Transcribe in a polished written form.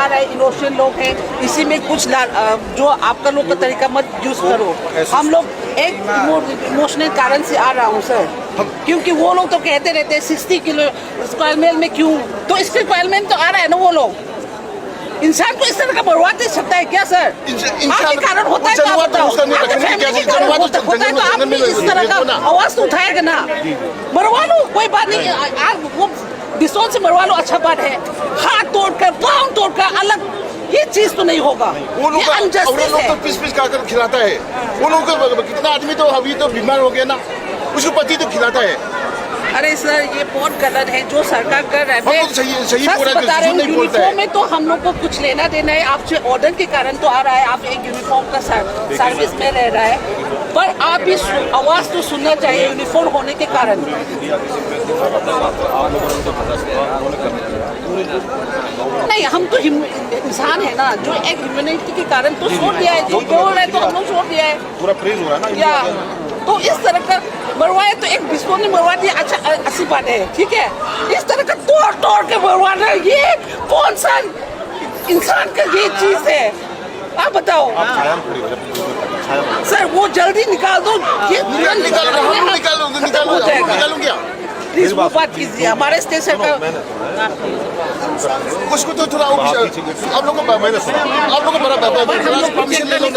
आ रहा है, इनोसेंट लोग हैं, इसी में कुछ जो आपका लोग का तरीका मत यूज करो। हम लोग एक इमोशनल कारण से आ रहा हूँ सर, क्योंकि वो लोग तो कहते रहते हैं 60 किलो स्क्वायर मील में क्यों, तो स्क्वायर मील तो आ रहा है ना वो लोग। इंसान को इस तरह का मरवा दे सकता है क्या सर? आपके कारण होता है क्या बताओ? आपके फैमिली के कारण होता है तो आप भी इस तरह का आवाज तो उठाएगा ना। मरवा लो, कोई बात नहीं, आप वो बिस्तर से मरवा लो, अच्छा बात है। हाथ तोड़कर, पाँव तोड़कर अलग, ये चीज तो नहीं होगा। वो लोग तो पीस कर खिलाता है। वो लोग को कितना आदमी तो अभी तो बीमार हो गया ना, उसको पति तो खिलाता है। अरे सर ये बहुत गलत है जो सरकार कर रहा है। सही बता रहे हैं, यूनिफॉर्म में तो हम लोग को कुछ लेना देना है, आपसे ऑर्डर के कारण तो आ रहा है, आप एक यूनिफॉर्म का सर्विस में रह रहा है, पर आप भी आवाज तो सुनना चाहिए यूनिफॉर्म होने के कारण। नहीं, हम तो इंसान है ना, जो एक ह्यूमैनिटी के कारण तो छोड़ दिया है, जो बोल रहे तो हम लोग छोड़ दिया है। पूरा प्रेज हो रहा है ना, तो इस तरह का मरवाए तो एक बिस्कुट ने मरवा दिया, अच्छा अच्छी बात है, ठीक है। इस तरह का तोड़ तोड़ के मरवाना, ये कौन सा इंसान का ये चीज है? आप बताओ सर, वो जल्दी निकाल दो, ये निकालूंगा। प्लीज वो बात कीजिए, हमारे स्टेट सरकार उसको तो थोड़ा आप लोग को बड़ा परमिशन ले लो।